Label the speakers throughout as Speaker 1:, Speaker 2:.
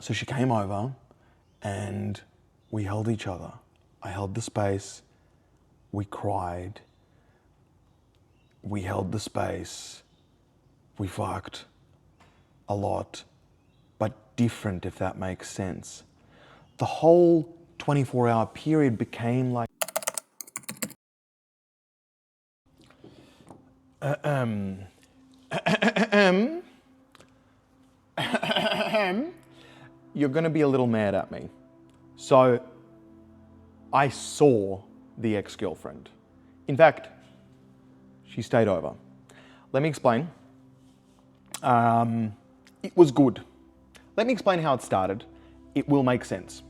Speaker 1: So she came over and we held each other. I held the space, we cried, we held the space, we fucked a lot, but different, if that makes sense. The whole 24-hour period became like you're gonna be a little mad at me. So I saw the ex-girlfriend. In fact, she stayed over. Let me explain. It was good. Let me explain how it started. It will make sense.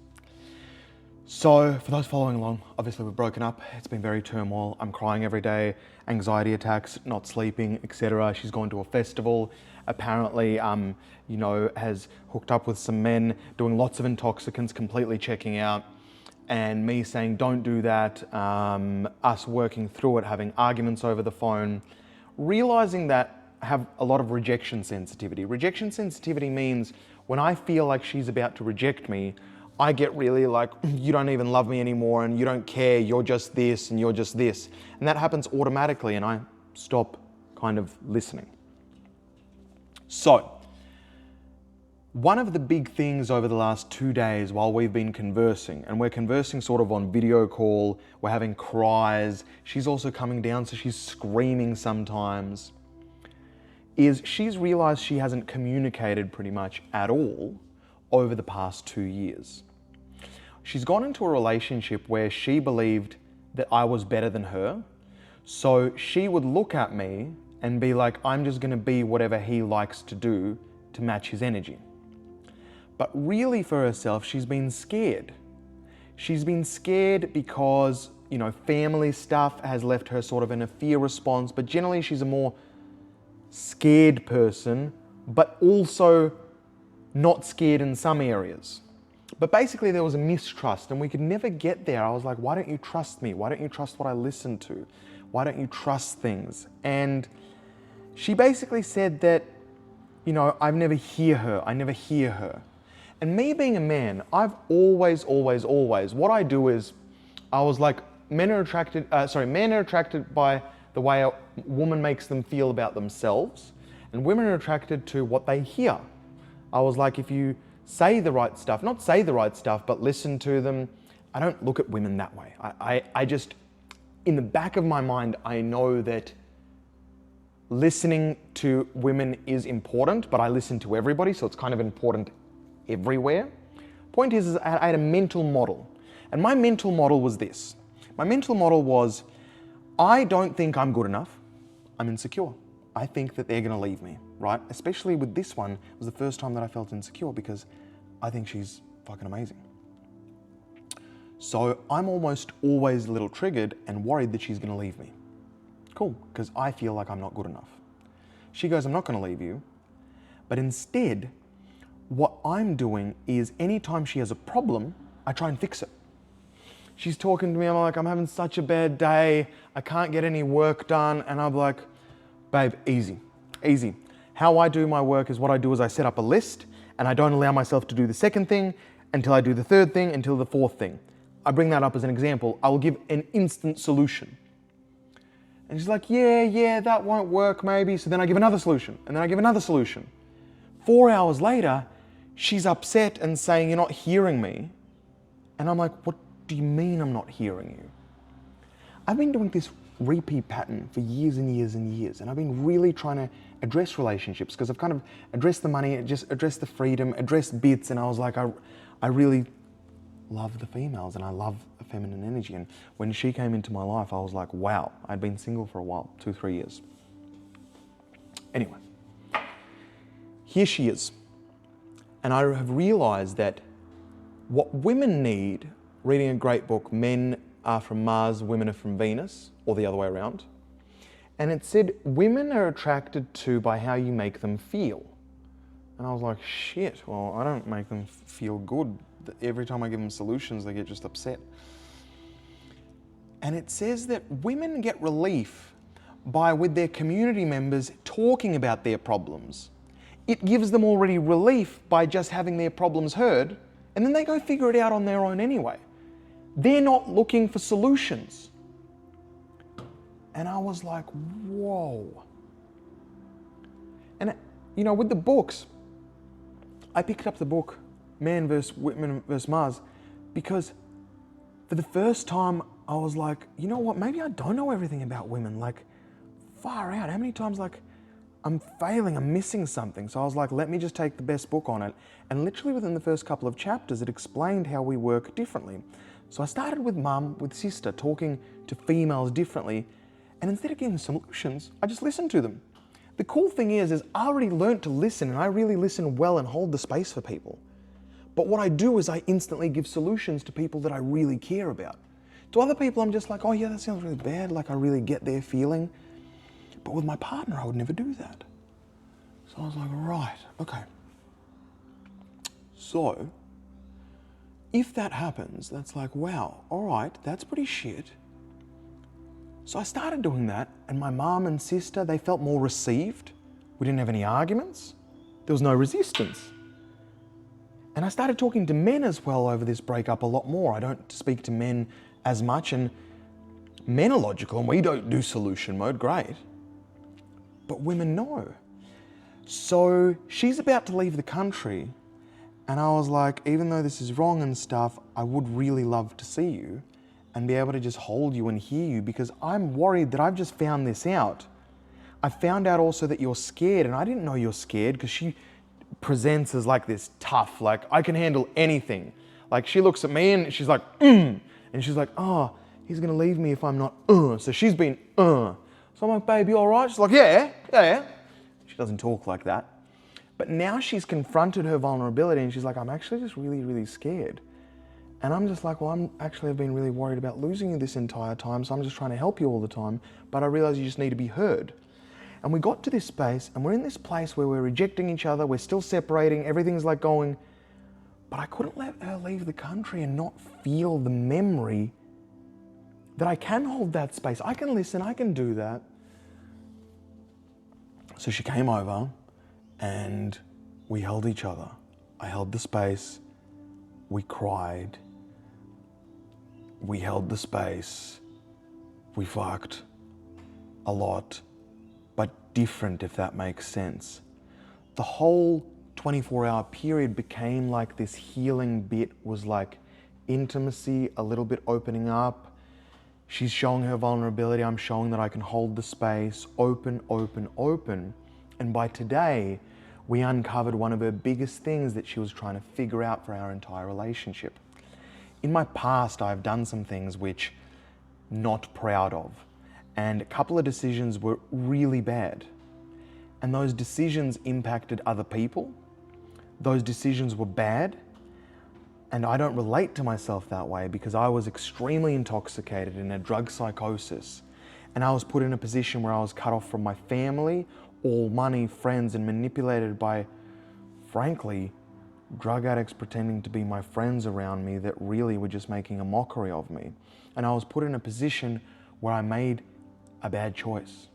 Speaker 1: So for those following along, obviously we've broken up. It's been very turmoil. I'm crying every day, anxiety attacks, not sleeping, etc. She's gone to a festival. Apparently, has hooked up with some men, doing lots of intoxicants, completely checking out. And me saying, don't do that. Us working through it, having arguments over the phone. Realizing that I have a lot of rejection sensitivity. Rejection sensitivity means when I feel like she's about to reject me, I get really like, you don't even love me anymore and you don't care, you're just this and you're just this. And that happens automatically and I stop kind of listening. So, one of the big things over the last 2 days while we've been conversing, and we're conversing sort of on video call, we're having cries, she's also coming down so she's screaming sometimes, is she's realized she hasn't communicated pretty much at all over the past 2 years. She's gone into a relationship where she believed that I was better than her. So she would look at me and be like, I'm just gonna be whatever he likes to do to match his energy. But really for herself, she's been scared. She's been scared because, family stuff has left her sort of in a fear response, but generally she's a more scared person, but also not scared in some areas. But basically there was a mistrust and we could never get there. I was like, why don't you trust me? Why don't you trust what I listen to? Why don't you trust things? And she basically said that, I never hear her. And me being a man, I've always, what I do is, I was like, men are attracted by the way a woman makes them feel about themselves, and women are attracted to what they hear. I was like, if you say the right stuff, not say the right stuff, but listen to them. I don't look at women that way. I just, in the back of my mind, I know that listening to women is important, but I listen to everybody, so it's kind of important everywhere. Point is I had a mental model, and my mental model was this. My mental model was, I don't think I'm good enough. I'm insecure. I think that they're gonna leave me, right? Especially with this one, it was the first time that I felt insecure because I think she's fucking amazing. So I'm almost always a little triggered and worried that she's gonna leave me. Cool, because I feel like I'm not good enough. She goes, I'm not gonna leave you. But instead, what I'm doing is anytime she has a problem, I try and fix it. She's talking to me, I'm like, I'm having such a bad day, I can't get any work done, and I'm like, babe, easy. How I do my work is what I do is I set up a list and I don't allow myself to do the second thing until I do the third thing, until the fourth thing. I bring that up as an example. I will give an instant solution. And she's like, yeah, that won't work maybe. So then I give another solution and then I give another solution. 4 hours later, she's upset and saying, you're not hearing me. And I'm like, what do you mean I'm not hearing you? I've been doing this repeat pattern for years and years and years. And I've been really trying to address relationships because I've kind of addressed the money, just addressed the freedom, addressed bits. And I was like, I really love the females and I love the feminine energy. And when she came into my life, I was like, wow, I'd been single for a while, 2-3 years. Anyway, here she is. And I have realized that what women need, reading a great book, Men Are From Mars, Women Are From Venus, or the other way around. And it said, women are attracted to by how you make them feel. And I was like, shit, well, I don't make them feel good. Every time I give them solutions, they get just upset. And it says that women get relief by, with their community members, talking about their problems. it gives them already relief by just having their problems heard, and then they go figure it out on their own anyway. They're not looking for solutions. And I was like, whoa. And, you know, with the books, I picked up the book, Man vs. Women vs. Mars, because for the first time, I was like, you know what, maybe I don't know everything about women. Like, far out. How many times, like, I'm failing, I'm missing something. So I was like, let me just take the best book on it. And literally within the first couple of chapters, it explained how we work differently. So I started with mum, with sister, talking to females differently. And instead of giving solutions, I just listened to them. The cool thing is I already learned to listen, and I really listen well and hold the space for people. But what I do is I instantly give solutions to people that I really care about. To other people, I'm just like, oh yeah, that sounds really bad. Like I really get their feeling. But with my partner, I would never do that. So I was like, right, okay. So if that happens, that's like, wow, all right, that's pretty shit. So I started doing that, and my mom and sister, they felt more received. We didn't have any arguments. There was no resistance. And I started talking to men as well over this breakup a lot more. I don't speak to men as much, and men are logical, and we don't do solution mode, great. But women know. So she's about to leave the country, and I was like, even though this is wrong and stuff, I would really love to see you and be able to just hold you and hear you, because I'm worried that I've just found this out. I found out also that you're scared, and I didn't know you're scared because she presents as like this tough, like I can handle anything. Like she looks at me and she's like, and she's like, oh, he's gonna leave me if I'm not, So she's been, So I'm like, babe, you all right? She's like, yeah. She doesn't talk like that. But now she's confronted her vulnerability, and she's like, I'm actually just really, really scared. And I'm just like, well, I've been really worried about losing you this entire time, so I'm just trying to help you all the time, but I realize you just need to be heard. And we got to this space, and we're in this place where we're rejecting each other, we're still separating, everything's like going, but I couldn't let her leave the country and not feel the memory that I can hold that space. I can listen, I can do that. So she came over, and we held each other. I held the space, we cried, we held the space, we fucked a lot, but different, if that makes sense. The whole 24-hour period became like this healing bit, was like intimacy, a little bit opening up. She's showing her vulnerability, I'm showing that I can hold the space, open. And by today, we uncovered one of her biggest things that she was trying to figure out for our entire relationship. In my past, I've done some things which I'm not proud of, and a couple of decisions were really bad. And those decisions impacted other people. Those decisions were bad, and I don't relate to myself that way because I was extremely intoxicated in a drug psychosis, and I was put in a position where I was cut off from my family, all money, friends, and manipulated by, frankly, drug addicts pretending to be my friends around me that really were just making a mockery of me. And I was put in a position where I made a bad choice.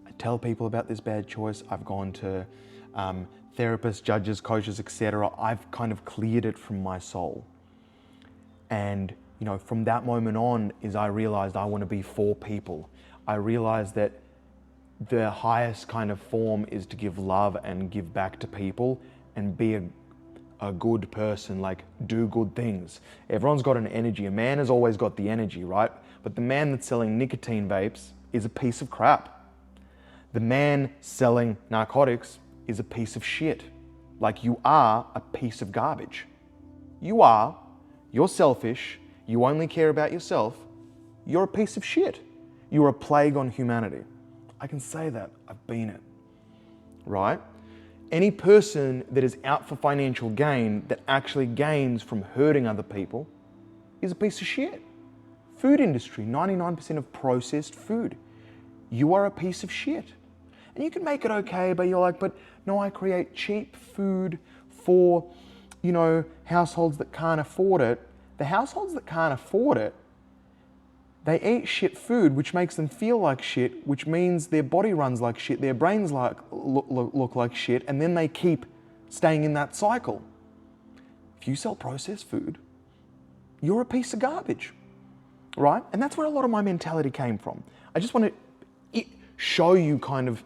Speaker 1: I tell people about this bad choice. I've gone to therapists, judges, coaches, etc. I've kind of cleared it from my soul. And you know, from that moment on is I realized I want to be for people. I realized that the highest kind of form is to give love and give back to people and be a good person, like do good things. Everyone's got an energy. A man has always got the energy, right? But the man that's selling nicotine vapes is a piece of crap. The man selling narcotics is a piece of shit. Like you are a piece of garbage. You're selfish, you only care about yourself, you're a piece of shit. You're a plague on humanity. I can say that, I've been it, right? Any person that is out for financial gain that actually gains from hurting other people is a piece of shit. Food industry, 99% of processed food. You are a piece of shit. And you can make it okay, but you're like, but no, I create cheap food for, you know, households that can't afford it. The households that can't afford it, They eat shit food, which makes them feel like shit, which means their body runs like shit, their brains look like shit, and then they keep staying in that cycle. If you sell processed food, you're a piece of garbage, right? And that's where a lot of my mentality came from. I just want to show you kind of,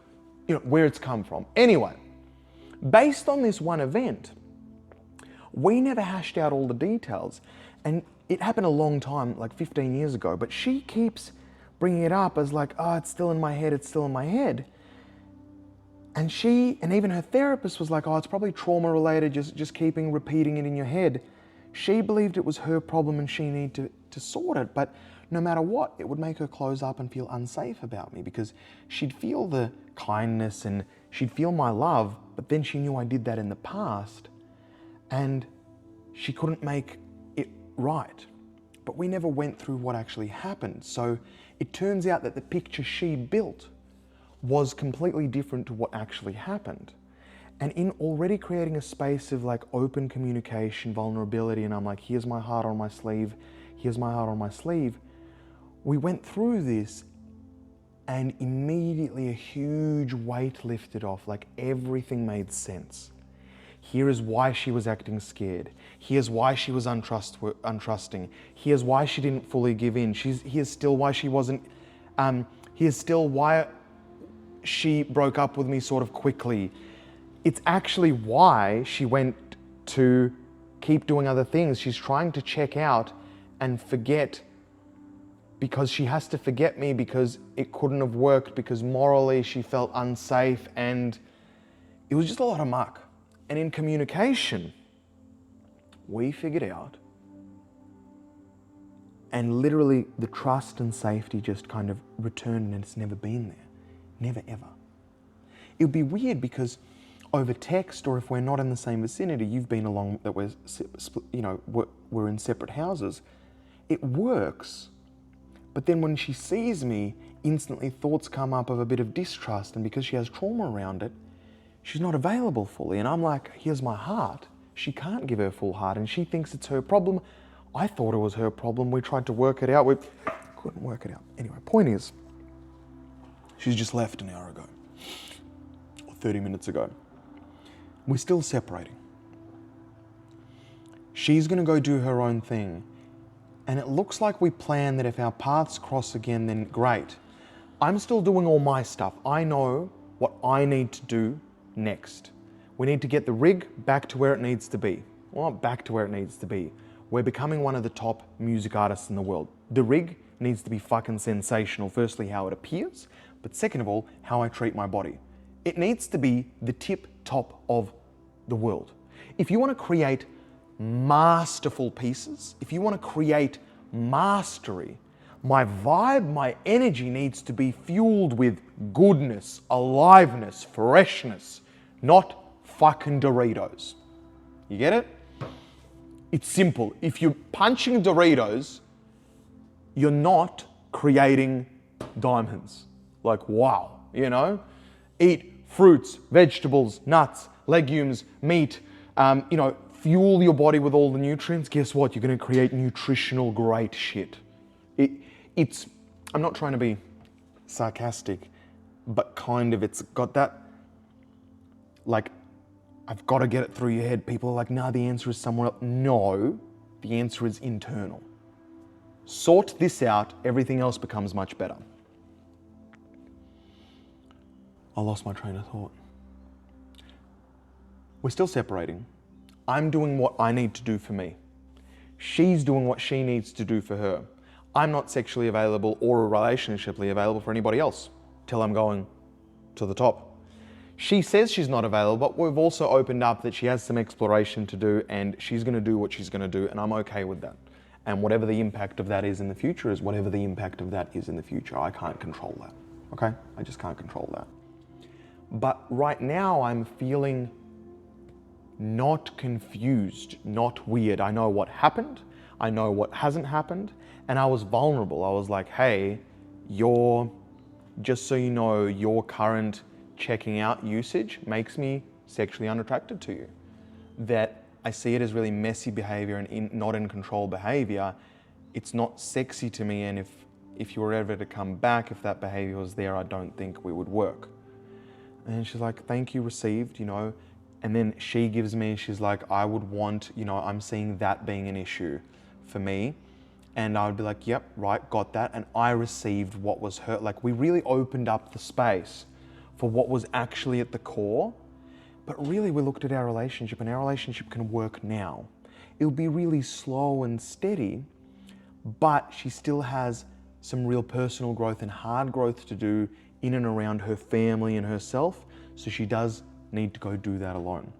Speaker 1: where it's come from. Anyway, based on this one event, we never hashed out all the details. And it happened a long time, like 15 years ago, but she keeps bringing it up as like, oh, it's still in my head, it's still in my head. And even her therapist was like, oh, it's probably trauma related, just keeping repeating it in your head. She believed it was her problem and she needed to sort it, but no matter what, it would make her close up and feel unsafe about me because she'd feel the kindness and she'd feel my love, but then she knew I did that in the past and she couldn't make it right. But we never went through what actually happened. So it turns out that the picture she built was completely different to what actually happened. And in already creating a space of like open communication, vulnerability, and I'm like, here's my heart on my sleeve, here's my heart on my sleeve. We went through this and immediately a huge weight lifted off, like everything made sense. Here is why she was acting scared. Here's why she was untrusting. Here's why she didn't fully give in. Here's still why she wasn't, here's still why she broke up with me sort of quickly. It's actually why she went to keep doing other things. She's trying to check out and forget because she has to forget me because it couldn't have worked because morally she felt unsafe and it was just a lot of muck. And in communication, we figured out and literally the trust and safety just kind of returned and it's never been there. Never ever. It would be weird because over text or if we're not in the same vicinity, you've been along that we're in separate houses, it works. But then when she sees me, instantly thoughts come up of a bit of distrust and because she has trauma around it, she's not available fully. And I'm like, here's my heart. She can't give her full heart and she thinks it's her problem. I thought it was her problem. We tried to work it out. We couldn't work it out. Anyway, point is, she's just left an hour ago, or 30 minutes ago. We're still separating. She's gonna go do her own thing. And it looks like we plan that if our paths cross again, then great. I'm still doing all my stuff. I know what I need to do next. We need to get the rig back to where it needs to be. Well, not back to where it needs to be. We're becoming one of the top music artists in the world. The rig needs to be fucking sensational. Firstly, how it appears, but second of all, how I treat my body. It needs to be the tip top of the world. If you want to create masterful pieces, if you want to create mastery, my vibe, my energy needs to be fueled with goodness, aliveness, freshness, not fucking Doritos. You get it? It's simple. If you're punching Doritos, you're not creating diamonds. Like, wow, Eat fruits, vegetables, nuts, legumes, meat, fuel your body with all the nutrients. Guess what? You're going to create nutritional great shit. I'm not trying to be sarcastic, but kind of it's got that, like, I've got to get it through your head. People are like, nah, the answer is somewhere else. No, the answer is internal. Sort this out, everything else becomes much better. I lost my train of thought. We're still separating. I'm doing what I need to do for me. She's doing what she needs to do for her. I'm not sexually available or relationshiply available for anybody else till I'm going to the top. She says she's not available, but we've also opened up that she has some exploration to do and she's going to do what she's going to do, and I'm okay with that. And whatever the impact of that is in the future is whatever the impact of that is in the future. I can't control that, okay? I just can't control that. But right now I'm feeling not confused, not weird. I know what happened, I know what hasn't happened, and I was vulnerable. I was like, hey, just so you know, your current checking out usage makes me sexually unattracted to you. That I see it as really messy behavior and not in control behavior. It's not sexy to me, and if if you were ever to come back, if that behavior was there, I don't think we would work. And she's like, thank you, received, you know. And then she gives me, she's like, I would want, you know, I'm seeing that being an issue for me. And I would be like, yep, right, got that. And I received what was hurt. Like, we really opened up the space for what was actually at the core. But really, we looked at our relationship, and our relationship can work now. It'll be really slow and steady, but she still has some real personal growth and hard growth to do in and around her family and herself. So she does need to go do that alone.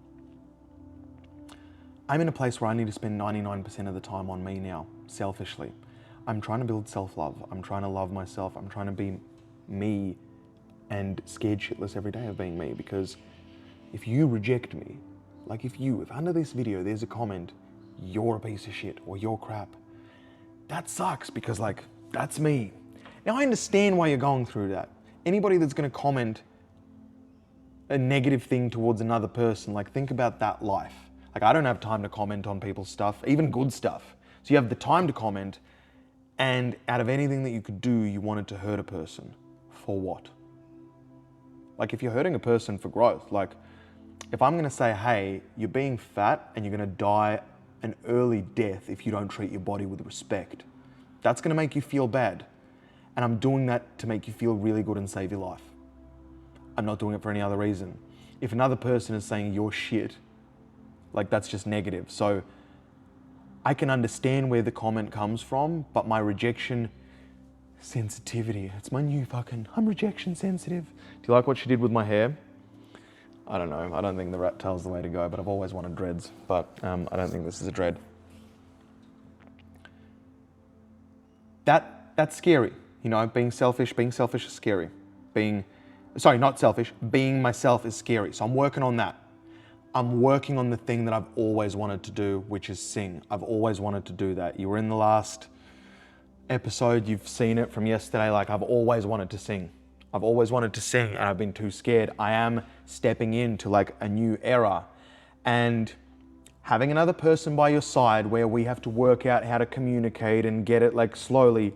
Speaker 1: I'm in a place where I need to spend 99% of the time on me now, selfishly. I'm trying to build self-love. I'm trying to love myself. I'm trying to be me and scared shitless every day of being me, because if you reject me, like if under this video there's a comment, you're a piece of shit or you're crap, that sucks, because like, that's me. Now I understand why you're going through that. Anybody that's gonna comment a negative thing towards another person, like think about that life. Like I don't have time to comment on people's stuff, even good stuff. So you have the time to comment, and out of anything that you could do, you wanted to hurt a person. For what? Like if you're hurting a person for growth, like if I'm gonna say, hey, you're being fat and you're gonna die an early death if you don't treat your body with respect, that's gonna make you feel bad. And I'm doing that to make you feel really good and save your life. I'm not doing it for any other reason. If another person is saying you're shit, like that's just negative. So I can understand where the comment comes from, but my rejection sensitivity, it's my new fucking, I'm rejection sensitive. Do you like what she did with my hair? I don't know, I don't think the rat tail's the way to go, but I've always wanted dreads, but I don't think this is a dread. That's scary, you know, being selfish is scary. Being myself is scary, so I'm working on that. I'm working on the thing that I've always wanted to do, which is sing. I've always wanted to do that. You were in the last episode, you've seen it from yesterday, like I've always wanted to sing. I've always wanted to sing and I've been too scared. I am stepping into like a new era, and having another person by your side where we have to work out how to communicate and get it like slowly,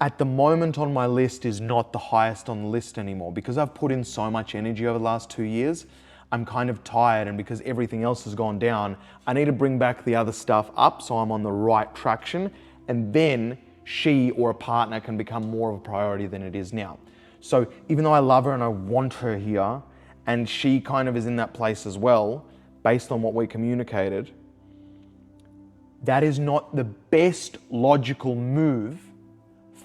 Speaker 1: at the moment on my list is not the highest on the list anymore, because I've put in so much energy over the last 2 years. I'm kind of tired, and because everything else has gone down, I need to bring back the other stuff up so I'm on the right traction, and then she or a partner can become more of a priority than it is now. So even though I love her and I want her here, and she kind of is in that place as well, based on what we communicated, that is not the best logical move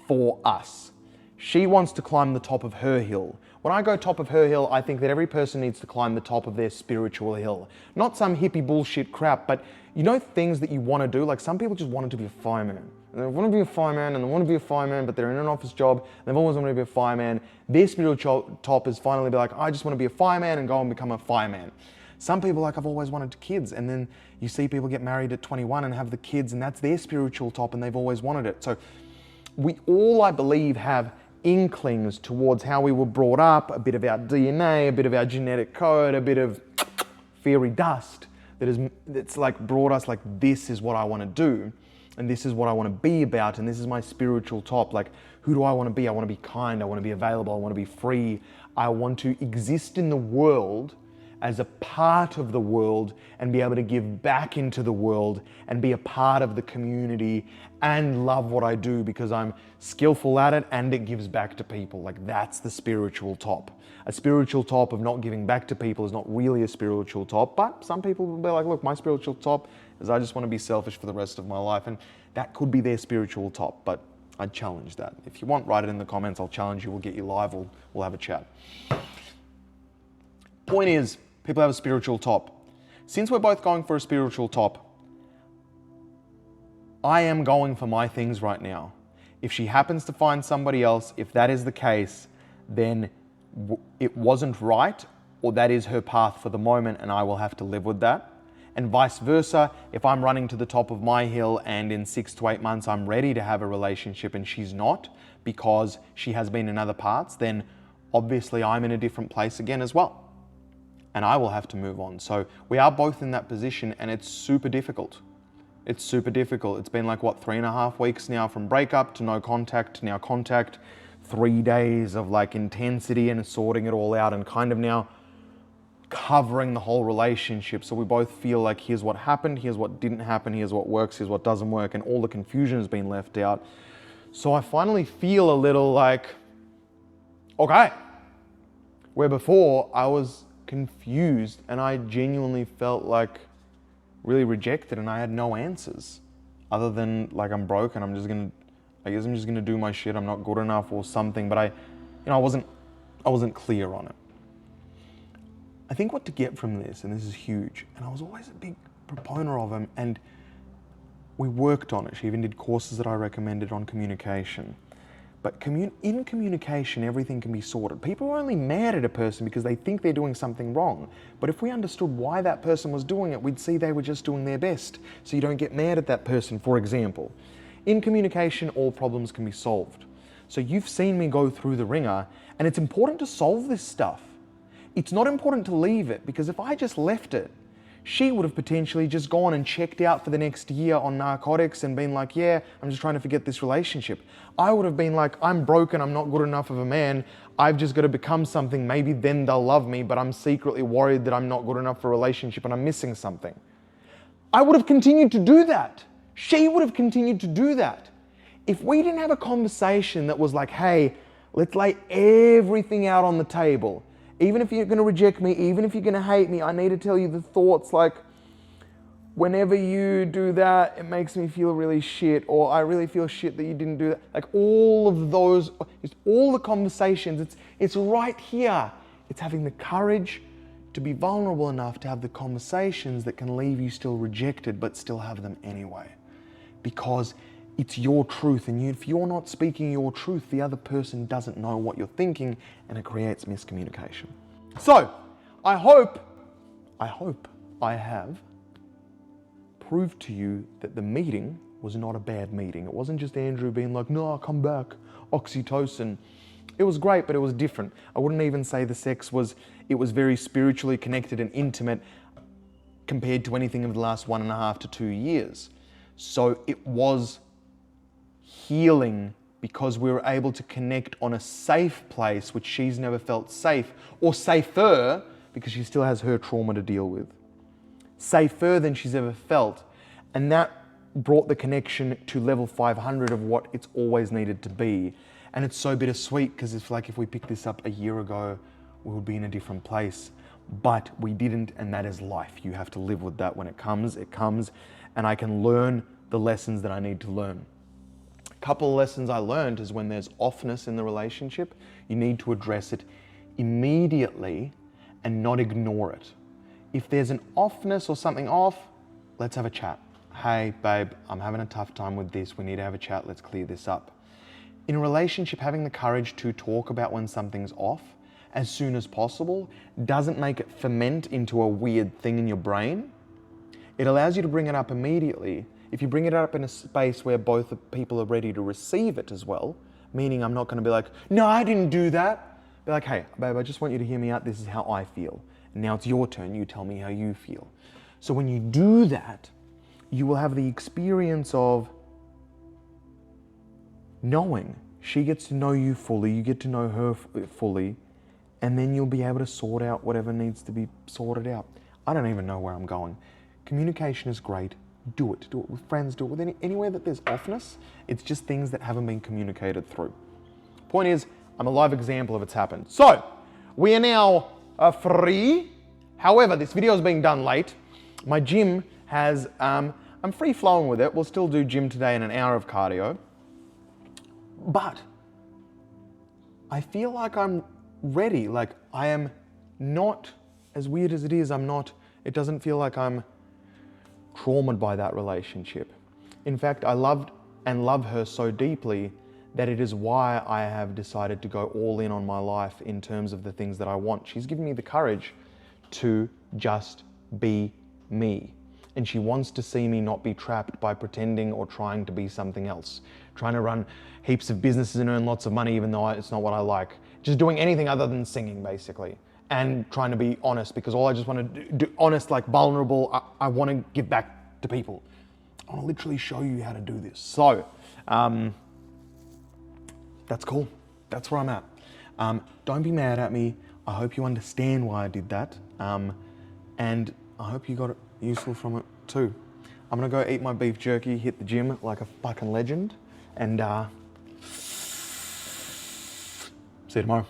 Speaker 1: for us. She wants to climb the top of her hill. When I go top of her hill, I think that every person needs to climb the top of their spiritual hill. Not some hippie bullshit crap, but you know, things that you want to do. Like some people just wanted to be a fireman. And they want to be a fireman and they want to be a fireman, but they're in an office job and they've always wanted to be a fireman. Their spiritual top is finally be like, I just want to be a fireman and go and become a fireman. Some people like, I've always wanted kids, and then you see people get married at 21 and have the kids, and that's their spiritual top and they've always wanted it. So we all, I believe, have inklings towards how we were brought up, a bit of our DNA, a bit of our genetic code, a bit of fairy dust that's like brought us like, this is what I want to do, and this is what I want to be about, and this is my spiritual top. Like, who do I want to be? I want to be kind, I want to be available, I want to be free, I want to exist in the world as a part of the world and be able to give back into the world and be a part of the community and love what I do because I'm skillful at it and it gives back to people. Like, that's the spiritual top. A spiritual top of not giving back to people is not really a spiritual top, but some people will be like, look, my spiritual top is I just want to be selfish for the rest of my life, and that could be their spiritual top, but I'd challenge that. If you want, write it in the comments, I'll challenge you, we'll get you live, we'll have a chat. Point is, people have a spiritual top. Since we're both going for a spiritual top, I am going for my things right now. If she happens to find somebody else, if that is the case, then it wasn't right, or that is her path for the moment and I will have to live with that. And vice versa, if I'm running to the top of my hill and in 6 to 8 months I'm ready to have a relationship and she's not because she has been in other parts, then obviously I'm in a different place again as well. And I will have to move on. So we are both in that position and it's super difficult. It's super difficult. It's been like, what, 3.5 weeks now from breakup to no contact to now contact. 3 days of like intensity and sorting it all out and kind of now covering the whole relationship. So we both feel like, here's what happened, here's what didn't happen, here's what works, here's what doesn't work, and all the confusion has been left out. So I finally feel a little like, okay. Where before I was confused and I genuinely felt like really rejected and I had no answers other than like, I'm broke and I guess I'm just gonna do my shit. I'm not good enough or something, but I wasn't clear on it. I think what to get from this, and this is huge, and I was always a big proponent of him, and we worked on it. She even did courses that I recommended on communication. But in communication, everything can be sorted. People are only mad at a person because they think they're doing something wrong. But if we understood why that person was doing it, we'd see they were just doing their best. So you don't get mad at that person, for example. In communication, all problems can be solved. So you've seen me go through the ringer, and it's important to solve this stuff. It's not important to leave it, because if I just left it, she would have potentially just gone and checked out for the next year on narcotics and been like, yeah, I'm just trying to forget this relationship. I would have been like, I'm broken, I'm not good enough of a man, I've just got to become something, maybe then they'll love me, but I'm secretly worried that I'm not good enough for a relationship and I'm missing something. I would have continued to do that. She would have continued to do that. If we didn't have a conversation that was like, hey, let's lay everything out on the table. Even if you're going to reject me, even if you're going to hate me, I need to tell you the thoughts like, whenever you do that, it makes me feel really shit, or I really feel shit that you didn't do that. Like all of those, it's all the conversations, it's right here. It's having the courage to be vulnerable enough to have the conversations that can leave you still rejected, but still have them anyway. Because it's your truth, and if you're not speaking your truth, the other person doesn't know what you're thinking, and it creates miscommunication. So, I hope I have proved to you that the meeting was not a bad meeting. It wasn't just Andrew being like, no, I'll come back, oxytocin. It was great, but it was different. I wouldn't even say the sex was very spiritually connected and intimate compared to anything of the last 1.5 to 2 years. So it was healing because we were able to connect on a safe place, which she's never felt safe, or safer, because she still has her trauma to deal with. Safer than she's ever felt. And that brought the connection to level 500 of what it's always needed to be. And it's so bittersweet because it's like if we picked this up a year ago, we would be in a different place. But we didn't, and that is life. You have to live with that. When it comes, and I can learn the lessons that I need to learn. A couple of lessons I learned is when there's offness in the relationship, you need to address it immediately and not ignore it. If there's an offness or something off, let's have a chat. Hey, babe, I'm having a tough time with this. We need to have a chat. Let's clear this up. In a relationship, having the courage to talk about when something's off as soon as possible doesn't make it ferment into a weird thing in your brain. It allows you to bring it up immediately. If you bring it up in a space where both people are ready to receive it as well, meaning I'm not going to be like, no, I didn't do that. Be like, hey, babe, I just want you to hear me out. This is how I feel. And now it's your turn. You tell me how you feel. So when you do that, you will have the experience of knowing. She gets to know you fully. You get to know her fully. And then you'll be able to sort out whatever needs to be sorted out. I don't even know where I'm going. Communication is great. Do it. Do it with friends. Do it with anywhere that there's offness. It's just things that haven't been communicated through. Point is, I'm a live example of it's happened. So, we are now free. However, this video is being done late. My gym has, I'm free flowing with it. We'll still do gym today and an hour of cardio. But I feel like I'm ready. Like I am not, as weird as it is, it doesn't feel like I'm traumatized by that relationship. In fact, I loved and love her so deeply that it is why I have decided to go all in on my life in terms of the things that I want. She's given me the courage to just be me. And she wants to see me not be trapped by pretending or trying to be something else. Trying to run heaps of businesses and earn lots of money even though it's not what I like. Just doing anything other than singing, basically. And trying to be honest, because all I just want to do honest, like vulnerable, I want to give back to people. I want to literally show you how to do this. So, that's cool. That's where I'm at. Don't be mad at me. I hope you understand why I did that. And I hope you got it useful from it too. I'm gonna go eat my beef jerky, hit the gym like a fucking legend, and see you tomorrow.